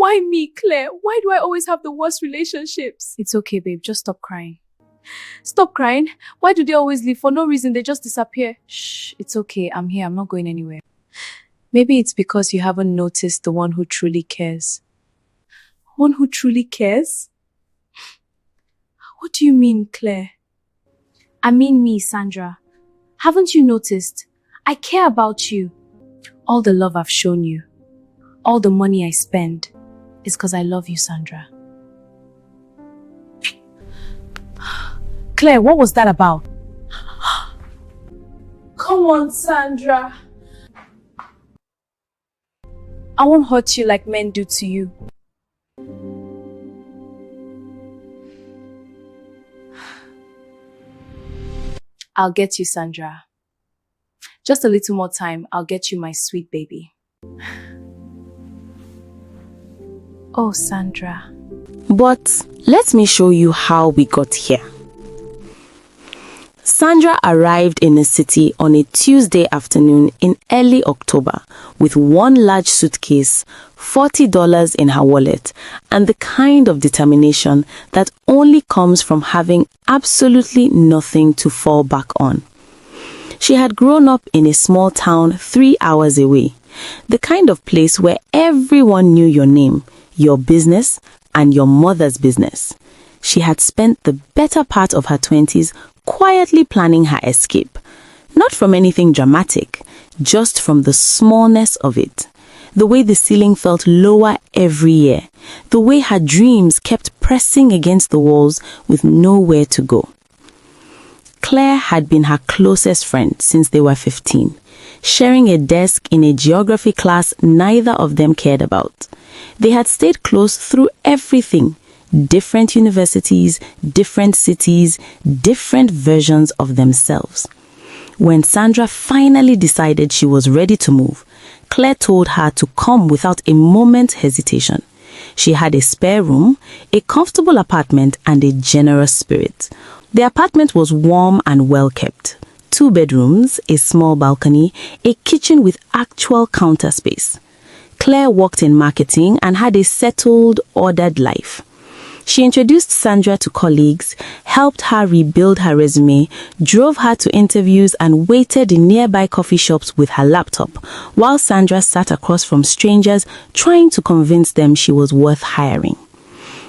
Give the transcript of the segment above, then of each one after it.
Why me, Claire? Why do I always have the worst relationships? It's okay, babe. Just stop crying. Stop crying? Why do they always leave? For no reason, they just disappear. Shh, it's okay. I'm here. I'm not going anywhere. Maybe it's because you haven't noticed the one who truly cares. One who truly cares? What do you mean, Claire? I mean me, Sandra. Haven't you noticed? I care about you. All the love I've shown you, all the money I spend, is because I love you, Sandra. Claire, what was that about? Come on, Sandra. I won't hurt you like men do to you. I'll get you, Sandra. Just a little more time, I'll get you, my sweet baby. Oh, Sandra. But let me show you how we got here. Sandra arrived in the city on a Tuesday afternoon in early October with one large suitcase, $40 in her wallet, and the kind of determination that only comes from having absolutely nothing to fall back on. She had grown up in a small town 3 hours away, the kind of place where everyone knew your name, your business, and your mother's business. She had spent the better part of her 20s quietly planning her escape, not from anything dramatic, just from the smallness of it. The way the ceiling felt lower every year, the way her dreams kept pressing against the walls with nowhere to go. Claire had been her closest friend since they were 15, sharing a desk in a geography class neither of them cared about. They had stayed close through everything. Different universities, different cities, different versions of themselves. When Sandra finally decided she was ready to move, Claire told her to come without a moment's hesitation. She had a spare room, a comfortable apartment, and a generous spirit. The apartment was warm and well kept. 2 bedrooms, a small balcony, a kitchen with actual counter space. Claire worked in marketing and had a settled, ordered life. She introduced Sandra to colleagues, helped her rebuild her resume, drove her to interviews, and waited in nearby coffee shops with her laptop, while Sandra sat across from strangers trying to convince them she was worth hiring.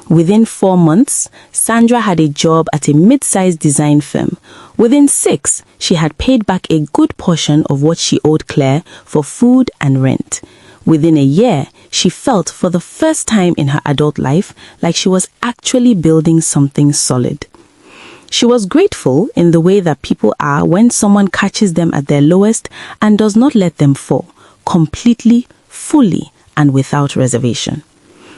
Within 4 months, Sandra had a job at a mid-sized design firm. Within 6, she had paid back a good portion of what she owed Claire for food and rent. Within a year, she felt for the first time in her adult life like she was actually building something solid. She was grateful in the way that people are when someone catches them at their lowest and does not let them fall, completely, fully, and without reservation.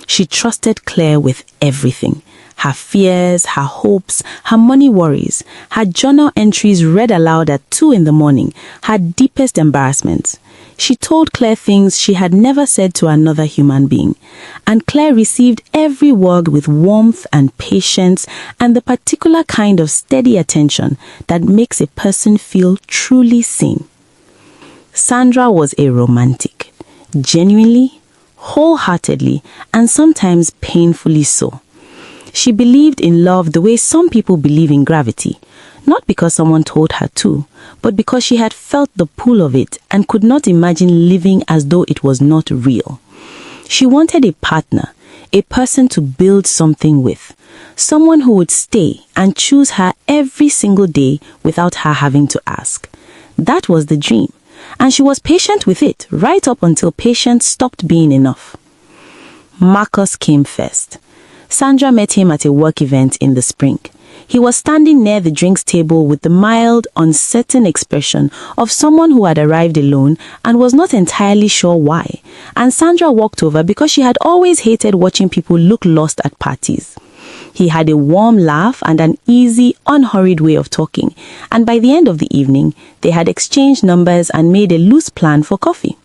She trusted Claire with everything. Her fears, her hopes, her money worries, her journal entries read aloud at 2 in the morning, her deepest embarrassments. She told Claire things she had never said to another human being, and Claire received every word with warmth and patience and the particular kind of steady attention that makes a person feel truly seen. Sandra was a romantic, genuinely, wholeheartedly, and sometimes painfully so. She believed in love the way some people believe in gravity, not because someone told her to, but because she had felt the pull of it and could not imagine living as though it was not real. She wanted a partner, a person to build something with, someone who would stay and choose her every single day without her having to ask. That was the dream, and she was patient with it right up until patience stopped being enough. Marcus came first. Sandra met him at a work event in the spring. He was standing near the drinks table with the mild, uncertain expression of someone who had arrived alone and was not entirely sure why. And Sandra walked over because she had always hated watching people look lost at parties. He had a warm laugh and an easy, unhurried way of talking, and by the end of the evening, they had exchanged numbers and made a loose plan for coffee.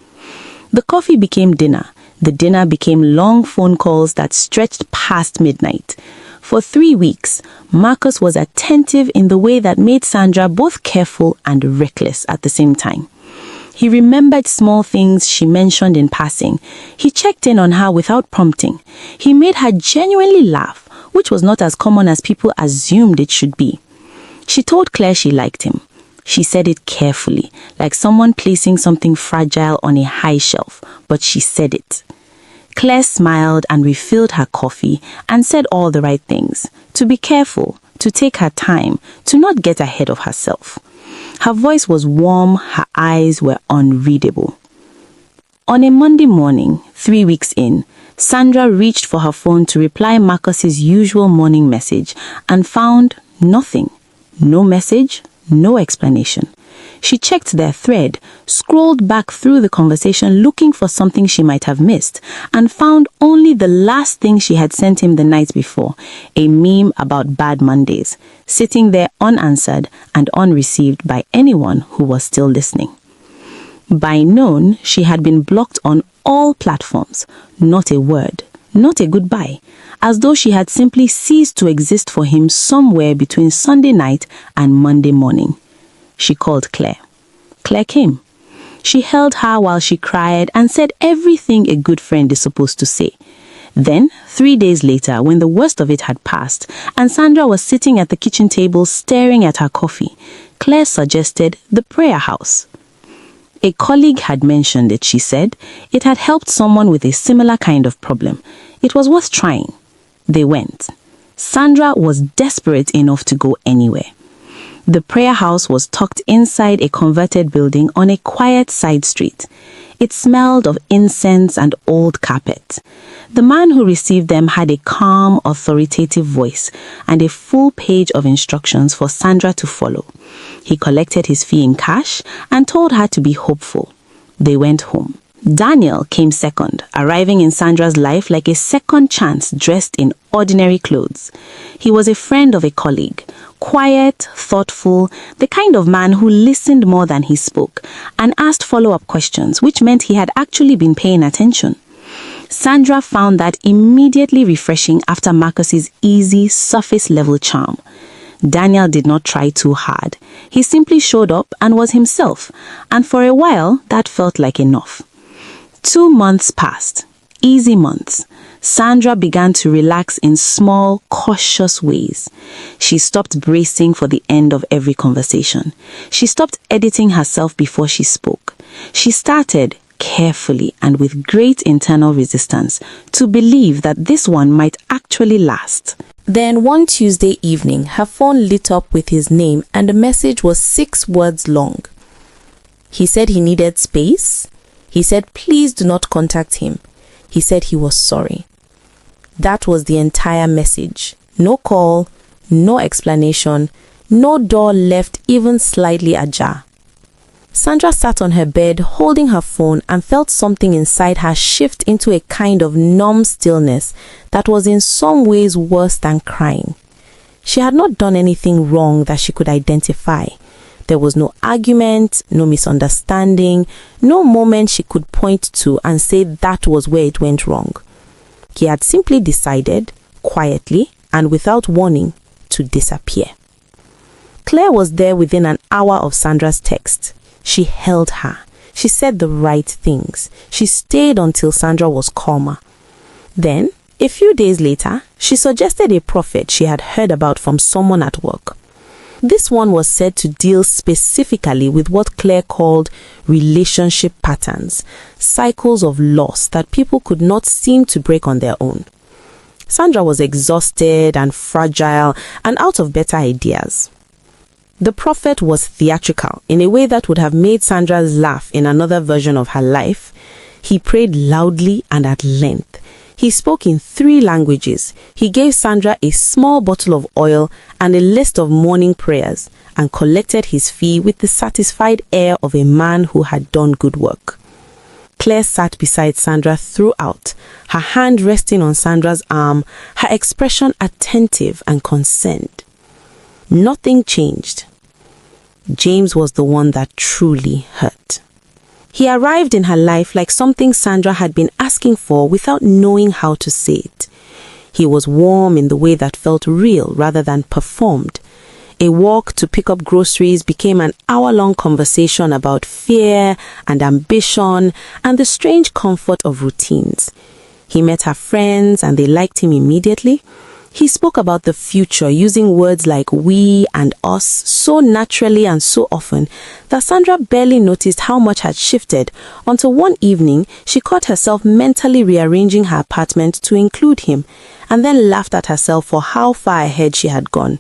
The coffee became dinner. The dinner became long phone calls that stretched past midnight. For 3 weeks, Marcus was attentive in the way that made Sandra both careful and reckless at the same time. He remembered small things she mentioned in passing. He checked in on her without prompting. He made her genuinely laugh, which was not as common as people assumed it should be. She told Claire she liked him. She said it carefully, like someone placing something fragile on a high shelf, but she said it. Claire smiled and refilled her coffee and said all the right things. To be careful, to take her time, to not get ahead of herself. Her voice was warm, her eyes were unreadable. On a Monday morning, 3 weeks in, Sandra reached for her phone to reply Marcus's usual morning message and found nothing. No message, no explanation. She checked their thread, scrolled back through the conversation looking for something she might have missed, and found only the last thing she had sent him the night before, a meme about bad Mondays, sitting there unanswered and unreceived by anyone who was still listening. By noon, she had been blocked on all platforms, not a word, not a goodbye, as though she had simply ceased to exist for him somewhere between Sunday night and Monday morning. She called Claire. Claire came. She held her while she cried and said everything a good friend is supposed to say. Then, 3 days later, when the worst of it had passed, and Sandra was sitting at the kitchen table staring at her coffee, Claire suggested the prayer house. A colleague had mentioned it, she said. It had helped someone with a similar kind of problem. It was worth trying. They went. Sandra was desperate enough to go anywhere. The prayer house was tucked inside a converted building on a quiet side street. It smelled of incense and old carpet. The man who received them had a calm, authoritative voice and a full page of instructions for Sandra to follow. He collected his fee in cash and told her to be hopeful. They went home. Daniel came second, arriving in Sandra's life like a second chance dressed in ordinary clothes. He was a friend of a colleague, quiet, thoughtful, the kind of man who listened more than he spoke and asked follow-up questions, which meant he had actually been paying attention. Sandra found that immediately refreshing after Marcus's easy, surface-level charm. Daniel did not try too hard. He simply showed up and was himself, and for a while that felt like enough. 2 months passed, easy months. Sandra began to relax in small, cautious ways. She stopped bracing for the end of every conversation. She stopped editing herself before she spoke. She started, carefully and with great internal resistance, to believe that this one might actually last. Then one Tuesday evening, her phone lit up with his name and the message was 6 words long. He said he needed space. He said please do not contact him. He said he was sorry. That was the entire message. No call, no explanation, no door left even slightly ajar. Sandra sat on her bed holding her phone and felt something inside her shift into a kind of numb stillness that was in some ways worse than crying. She had not done anything wrong that she could identify. There was no argument, no misunderstanding, no moment she could point to and say that was where it went wrong. He had simply decided, quietly and without warning, to disappear. Claire was there within an hour of Sandra's text. She held her. She said the right things. She stayed until Sandra was calmer. Then, a few days later, she suggested a prophet she had heard about from someone at work. This one was said to deal specifically with what Claire called relationship patterns, cycles of loss that people could not seem to break on their own. Sandra was exhausted and fragile and out of better ideas. The prophet was theatrical in a way that would have made Sandra laugh in another version of her life. He prayed loudly and at length. He spoke in 3 languages. He gave Sandra a small bottle of oil and a list of morning prayers and collected his fee with the satisfied air of a man who had done good work. Claire sat beside Sandra throughout, her hand resting on Sandra's arm, her expression attentive and concerned. Nothing changed. James was the one that truly hurt. He arrived in her life like something Sandra had been asking for without knowing how to say it. He was warm in the way that felt real rather than performed. A walk to pick up groceries became an hour-long conversation about fear and ambition and the strange comfort of routines. He met her friends and they liked him immediately. He spoke about the future using words like we and us so naturally and so often that Sandra barely noticed how much had shifted until one evening she caught herself mentally rearranging her apartment to include him and then laughed at herself for how far ahead she had gone.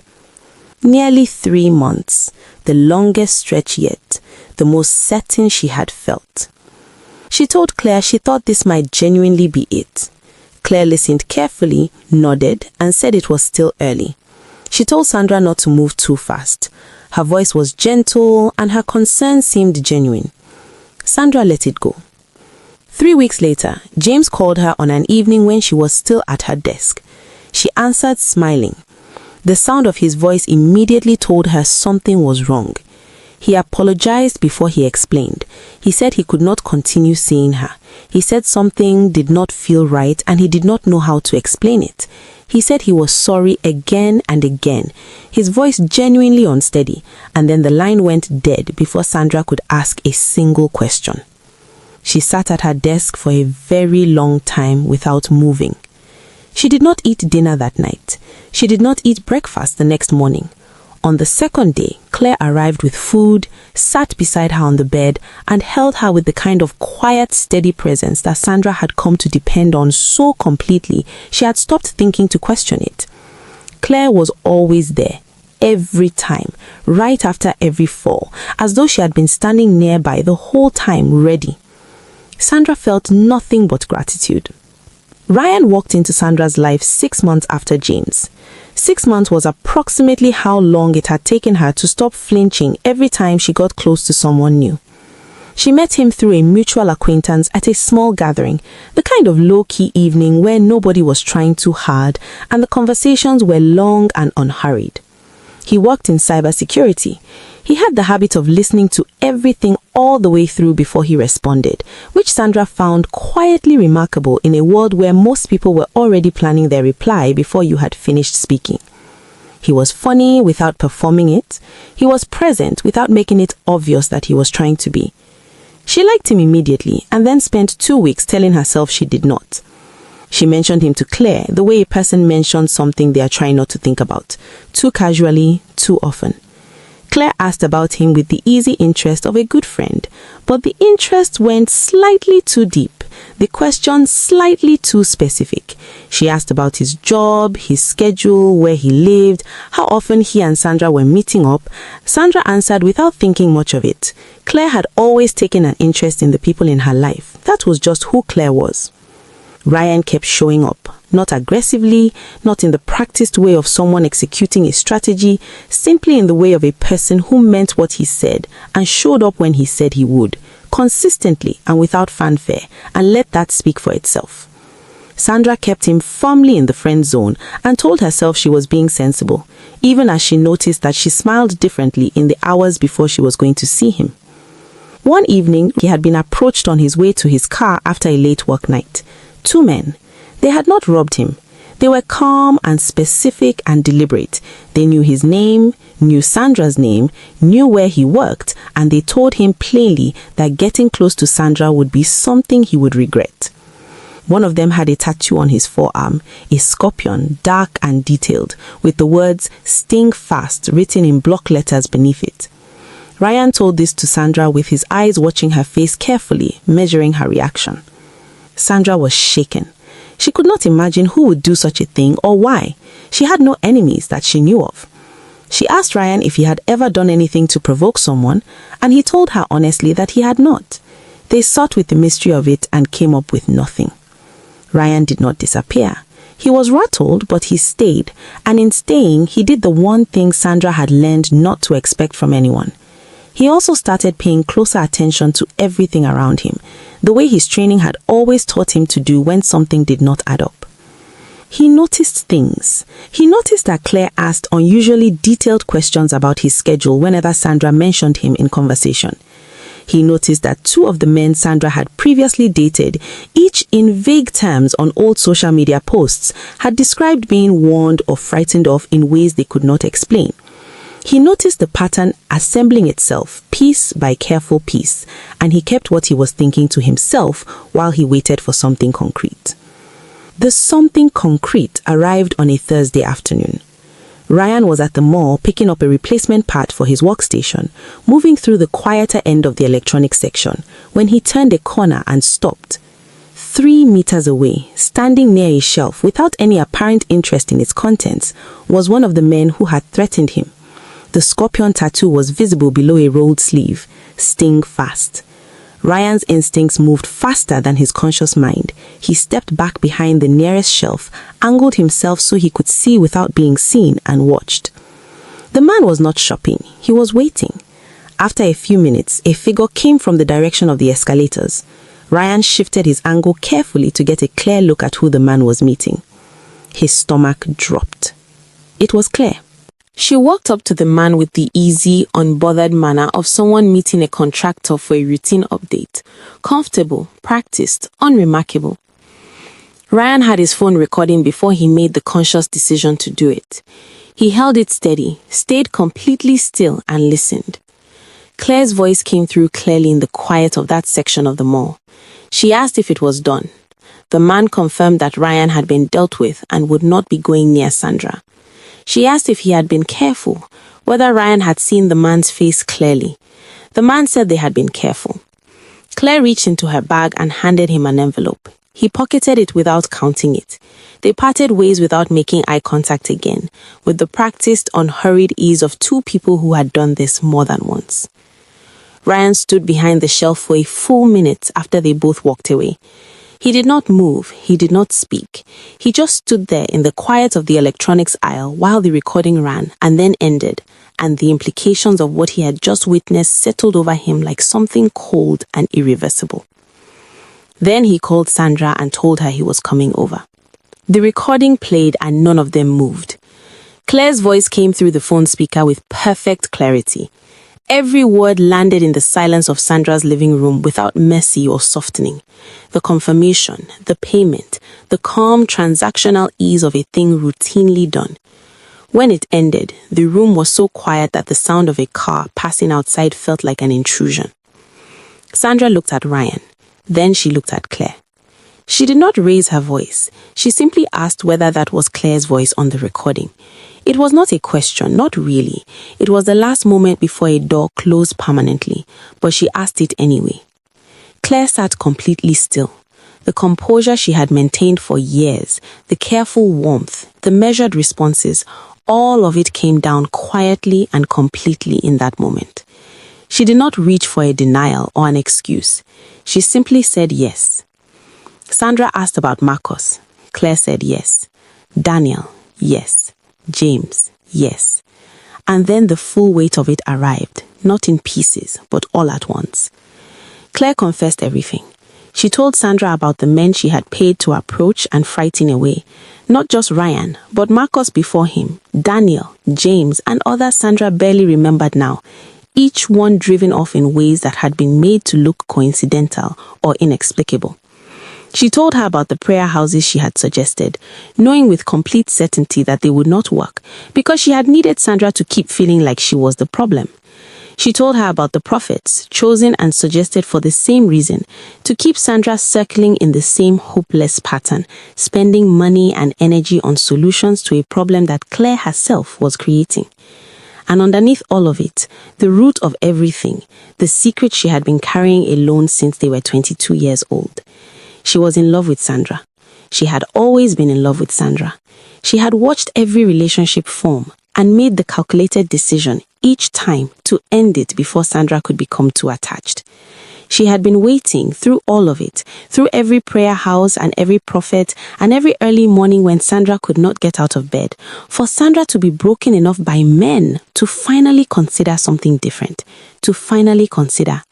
Nearly 3 months, the longest stretch yet, the most certain she had felt. She told Claire she thought this might genuinely be it. Claire listened carefully, nodded, and said it was still early. She told Sandra not to move too fast. Her voice was gentle, and her concern seemed genuine. Sandra let it go. 3 weeks later, James called her on an evening when she was still at her desk. She answered smiling. The sound of his voice immediately told her something was wrong. He apologized before he explained. He said he could not continue seeing her. He said something did not feel right and he did not know how to explain it. He said he was sorry again and again, his voice genuinely unsteady, and then the line went dead before Sandra could ask a single question. She sat at her desk for a very long time without moving. She did not eat dinner that night. She did not eat breakfast the next morning. On the second day, Claire arrived with food, sat beside her on the bed, and held her with the kind of quiet, steady presence that Sandra had come to depend on so completely she had stopped thinking to question it. Claire was always there, every time, right after every fall, as though she had been standing nearby the whole time, ready. Sandra felt nothing but gratitude. Ryan walked into Sandra's life 6 months after James. 6 months was approximately how long it had taken her to stop flinching every time she got close to someone new. She met him through a mutual acquaintance at a small gathering, the kind of low-key evening where nobody was trying too hard and the conversations were long and unhurried. He worked in cybersecurity. He had the habit of listening to everything all the way through before he responded, which Sandra found quietly remarkable in a world where most people were already planning their reply before you had finished speaking. He was funny without performing it. He was present without making it obvious that he was trying to be. She liked him immediately and then spent 2 weeks telling herself she did not. She mentioned him to Claire the way a person mentions something they are trying not to think about, too casually, too often. Claire asked about him with the easy interest of a good friend, but the interest went slightly too deep, the question slightly too specific. She asked about his job, his schedule, where he lived, how often he and Sandra were meeting up. Sandra answered without thinking much of it. Claire had always taken an interest in the people in her life. That was just who Claire was. Ryan kept showing up, not aggressively, not in the practiced way of someone executing a strategy, simply in the way of a person who meant what he said and showed up when he said he would, consistently and without fanfare, and let that speak for itself. Sandra kept him firmly in the friend zone and told herself she was being sensible, even as she noticed that she smiled differently in the hours before she was going to see him. One evening, he had been approached on his way to his car after a late work night. 2 men. They had not robbed him. They were calm and specific and deliberate. They knew his name, knew Sandra's name, knew where he worked, and they told him plainly that getting close to Sandra would be something he would regret. One of them had a tattoo on his forearm, a scorpion, dark and detailed, with the words "Sting Fast" written in block letters beneath it. Ryan told this to Sandra with his eyes watching her face carefully, measuring her reaction. Sandra was shaken. She could not imagine who would do such a thing or why. She had no enemies that she knew of. She asked Ryan if he had ever done anything to provoke someone, and he told her honestly that he had not. They sought with the mystery of it and came up with nothing. Ryan did not disappear. He was rattled, but he stayed, and in staying, he did the one thing Sandra had learned not to expect from anyone. He also started paying closer attention to everything around him, the way his training had always taught him to do when something did not add up. He noticed things. He noticed that Claire asked unusually detailed questions about his schedule whenever Sandra mentioned him in conversation. He noticed that 2 of the men Sandra had previously dated, each in vague terms on old social media posts, had described being warned or frightened of in ways they could not explain. He noticed the pattern assembling itself piece by careful piece, and he kept what he was thinking to himself while he waited for something concrete. The something concrete arrived on a Thursday afternoon. Ryan was at the mall picking up a replacement part for his workstation, moving through the quieter end of the electronics section, when he turned a corner and stopped. 3 meters away, standing near a shelf without any apparent interest in its contents, was one of the men who had threatened him. The scorpion tattoo was visible below a rolled sleeve, sting fast. Ryan's instincts moved faster than his conscious mind. He stepped back behind the nearest shelf, angled himself so he could see without being seen, and watched. The man was not shopping, he was waiting. After a few minutes, a figure came from the direction of the escalators. Ryan shifted his angle carefully to get a clear look at who the man was meeting. His stomach dropped. It was Clare. She walked up to the man with the easy, unbothered manner of someone meeting a contractor for a routine update. Comfortable, practiced, unremarkable. Ryan had his phone recording before he made the conscious decision to do it. He held it steady, stayed completely still, and listened. Claire's voice came through clearly in the quiet of that section of the mall. She asked if it was done. The man confirmed that Ryan had been dealt with and would not be going near Sandra. She asked if he had been careful, whether Ryan had seen the man's face clearly. The man said they had been careful. Claire reached into her bag and handed him an envelope. He pocketed it without counting it. They parted ways without making eye contact again, with the practiced, unhurried ease of two people who had done this more than once. Ryan stood behind the shelf for a full minute after they both walked away. He did not move, he did not speak. He just stood there in the quiet of the electronics aisle while the recording ran and then ended, and the implications of what he had just witnessed settled over him like something cold and irreversible. Then he called Sandra and told her he was coming over. The recording played and none of them moved. Claire's voice came through the phone speaker with perfect clarity. Every word landed in the silence of Sandra's living room without mercy or softening. The confirmation, the payment, the calm transactional ease of a thing routinely done. When it ended, the room was so quiet that the sound of a car passing outside felt like an intrusion. Sandra looked at Ryan. Then she looked at Claire. She did not raise her voice. She simply asked whether that was Claire's voice on the recording. It was not a question, not really. It was the last moment before a door closed permanently, but she asked it anyway. Claire sat completely still. The composure she had maintained for years, the careful warmth, the measured responses, all of it came down quietly and completely in that moment. She did not reach for a denial or an excuse. She simply said yes. Sandra asked about Marcus. Claire said yes. Daniel, yes. James, yes. And then the full weight of it arrived, not in pieces, but all at once. Claire confessed everything. She told Sandra about the men she had paid to approach and frighten away. Not just Ryan, but Marcus before him, Daniel, James, and others Sandra barely remembered now, each one driven off in ways that had been made to look coincidental or inexplicable. She told her about the prayer houses she had suggested, knowing with complete certainty that they would not work, because she had needed Sandra to keep feeling like she was the problem. She told her about the prophets, chosen and suggested for the same reason, to keep Sandra circling in the same hopeless pattern, spending money and energy on solutions to a problem that Claire herself was creating. And underneath all of it, the root of everything, the secret she had been carrying alone since they were 22 years old. She was in love with Sandra. She had always been in love with Sandra. She had watched every relationship form and made the calculated decision each time to end it before Sandra could become too attached. She had been waiting through all of it, through every prayer house and every prophet and every early morning when Sandra could not get out of bed, for Sandra to be broken enough by men to finally consider something different, to finally consider,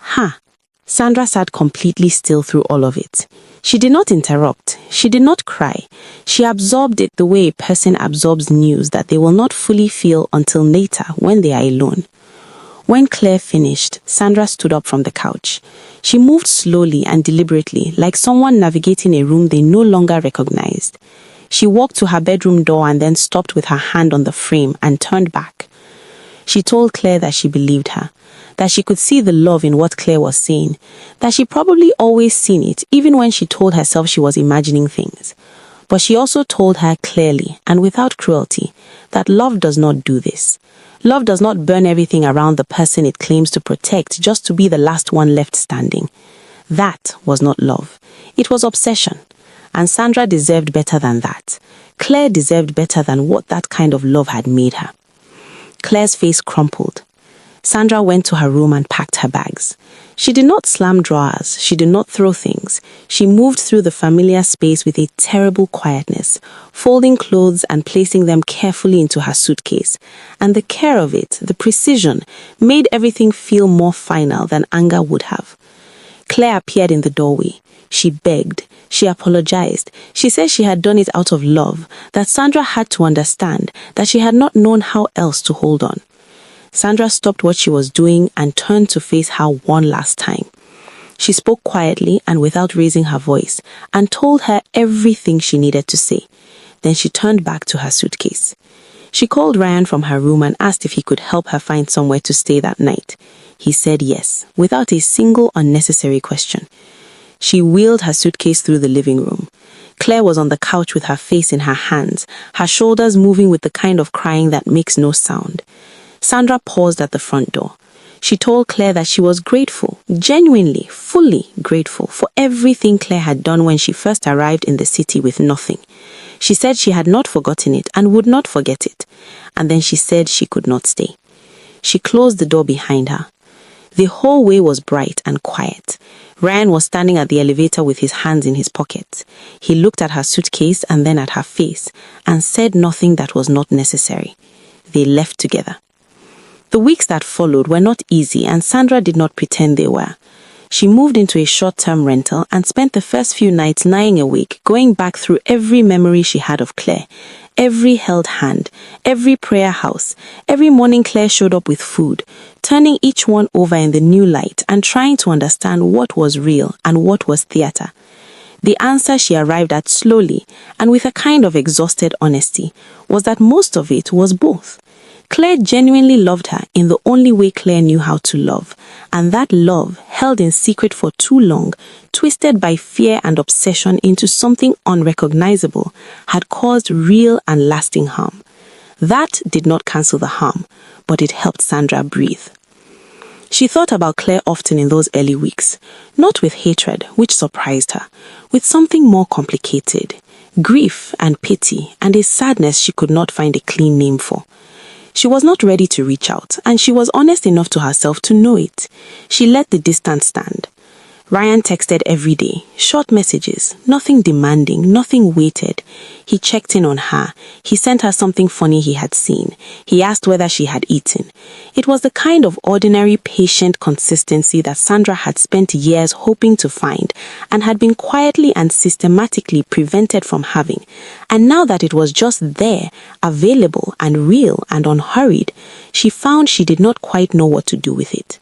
Sandra sat completely still through all of it. She did not interrupt. She did not cry. She absorbed it the way a person absorbs news that they will not fully feel until later when they are alone. When Claire finished, Sandra stood up from the couch. She moved slowly and deliberately, like someone navigating a room they no longer recognized. She walked to her bedroom door and then stopped with her hand on the frame and turned back. She told Clare that she believed her, that she could see the love in what Clare was saying, that she probably always seen it even when she told herself she was imagining things. But she also told her clearly and without cruelty that love does not do this. Love does not burn everything around the person it claims to protect just to be the last one left standing. That was not love. It was obsession. And Sandra deserved better than that. Clare deserved better than what that kind of love had made her. Clare's face crumpled. Sandra went to her room and packed her bags. She did not slam drawers. She did not throw things. She moved through the familiar space with a terrible quietness, folding clothes and placing them carefully into her suitcase. And the care of it, the precision, made everything feel more final than anger would have. Clare appeared in the doorway. She begged. She apologized. She said she had done it out of love, that Sandra had to understand, that she had not known how else to hold on. Sandra stopped what she was doing and turned to face her one last time. She spoke quietly and without raising her voice, and told her everything she needed to say. Then she turned back to her suitcase. She called Ryan from her room and asked if he could help her find somewhere to stay that night. He said yes, without a single unnecessary question. She wheeled her suitcase through the living room. Clare was on the couch with her face in her hands, her shoulders moving with the kind of crying that makes no sound. Sandra paused at the front door. She told Clare that she was grateful, genuinely, fully grateful for everything Clare had done when she first arrived in the city with nothing. She said she had not forgotten it and would not forget it. And then she said she could not stay. She closed the door behind her. The whole way was bright and quiet. Ryan was standing at the elevator with his hands in his pockets. He looked at her suitcase and then at her face and said nothing that was not necessary. They left together. The weeks that followed were not easy, and Sandra did not pretend they were. She moved into a short-term rental and spent the first few nights lying awake, going back through every memory she had of Clare, every held hand, every prayer house, every morning Clare showed up with food, turning each one over in the new light and trying to understand what was real and what was theater. The answer she arrived at slowly and with a kind of exhausted honesty was that most of it was both. Clare genuinely loved her in the only way Clare knew how to love, and that love, held in secret for too long, twisted by fear and obsession into something unrecognizable, had caused real and lasting harm. That did not cancel the harm, but it helped Sandra breathe. She thought about Clare often in those early weeks, not with hatred, which surprised her, with something more complicated, grief and pity and a sadness she could not find a clean name for. She was not ready to reach out, and she was honest enough to herself to know it. She let the distance stand. Ryan texted every day, short messages, nothing demanding, nothing weighted. He checked in on her. He sent her something funny he had seen. He asked whether she had eaten. It was the kind of ordinary, patient consistency that Sandra had spent years hoping to find and had been quietly and systematically prevented from having. And now that it was just there, available and real and unhurried, she found she did not quite know what to do with it.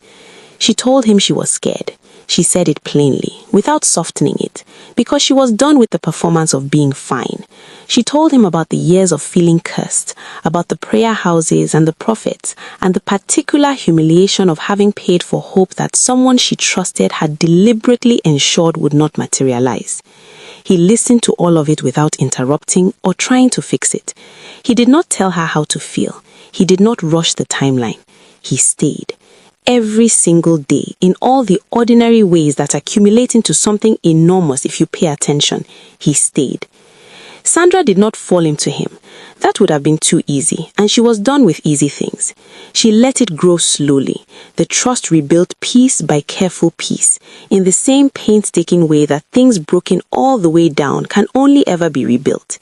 She told him she was scared. She said it plainly, without softening it, because she was done with the performance of being fine. She told him about the years of feeling cursed, about the prayer houses and the prophets, and the particular humiliation of having paid for hope that someone she trusted had deliberately ensured would not materialize. He listened to all of it without interrupting or trying to fix it. He did not tell her how to feel. He did not rush the timeline. He stayed. Every single day, in all the ordinary ways that accumulate into something enormous if you pay attention, he stayed. Sandra did not fall into him. That would have been too easy, and she was done with easy things. She let it grow slowly, the trust rebuilt piece by careful piece, in the same painstaking way that things broken all the way down can only ever be rebuilt.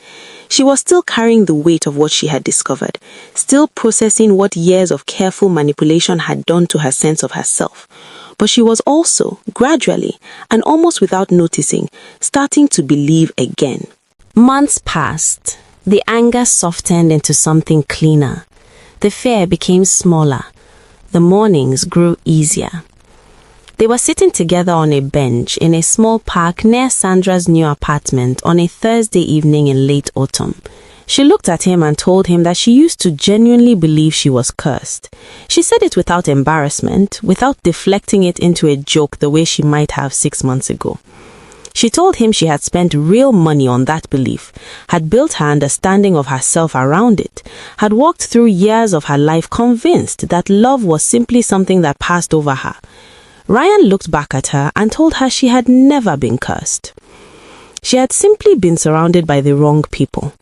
She was still carrying the weight of what she had discovered, still processing what years of careful manipulation had done to her sense of herself. But she was also, gradually, and almost without noticing, starting to believe again. Months passed. The anger softened into something cleaner. The fear became smaller. The mornings grew easier. They were sitting together on a bench in a small park near Sandra's new apartment on a Thursday evening in late autumn. She looked at him and told him that she used to genuinely believe she was cursed. She said it without embarrassment, without deflecting it into a joke the way she might have 6 months ago. She told him she had spent real money on that belief, had built her understanding of herself around it, had walked through years of her life convinced that love was simply something that passed over her. Ryan looked back at her and told her she had never been cursed. She had simply been surrounded by the wrong people.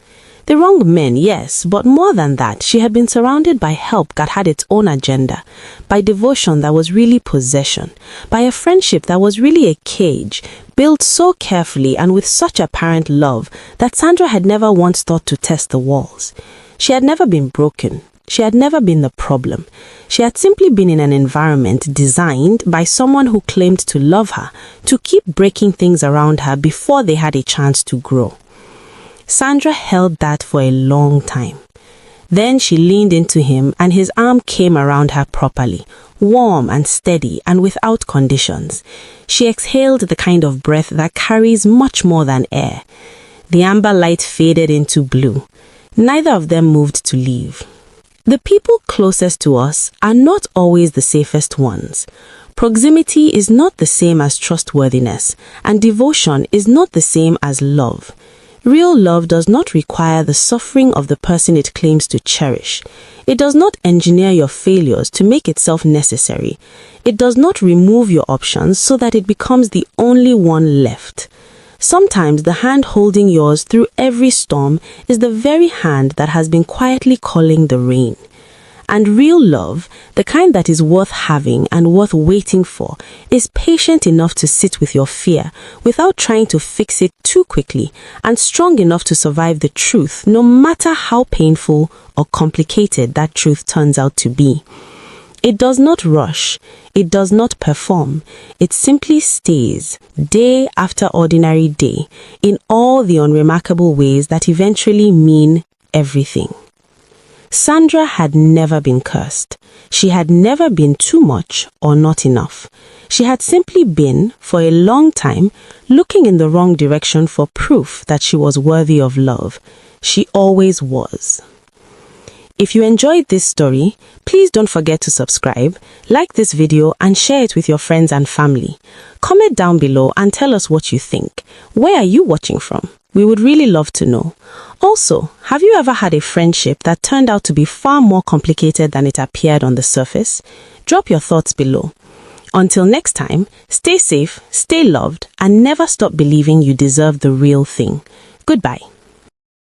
The wrong men, yes, but more than that, she had been surrounded by help that had its own agenda, by devotion that was really possession, by a friendship that was really a cage, built so carefully and with such apparent love that Sandra had never once thought to test the walls. She had never been broken. She had never been the problem. She had simply been in an environment designed by someone who claimed to love her, to keep breaking things around her before they had a chance to grow. Sandra held that for a long time. Then she leaned into him and his arm came around her properly, warm and steady and without conditions. She exhaled the kind of breath that carries much more than air. The amber light faded into blue. Neither of them moved to leave. The people closest to us are not always the safest ones. Proximity is not the same as trustworthiness, and devotion is not the same as love. Real love does not require the suffering of the person it claims to cherish. It does not engineer your failures to make itself necessary. It does not remove your options so that it becomes the only one left. Sometimes the hand holding yours through every storm is the very hand that has been quietly calling the rain. And real love, the kind that is worth having and worth waiting for, is patient enough to sit with your fear without trying to fix it too quickly, and strong enough to survive the truth no matter how painful or complicated that truth turns out to be. It does not rush. It does not perform. It simply stays, day after ordinary day, in all the unremarkable ways that eventually mean everything. Sandra had never been cursed. She had never been too much or not enough. She had simply been, for a long time, looking in the wrong direction for proof that she was worthy of love. She always was. If you enjoyed this story, please don't forget to subscribe, like this video and share it with your friends and family. Comment down below and tell us what you think. Where are you watching from? We would really love to know. Also, have you ever had a friendship that turned out to be far more complicated than it appeared on the surface? Drop your thoughts below. Until next time, stay safe, stay loved, and never stop believing you deserve the real thing. Goodbye.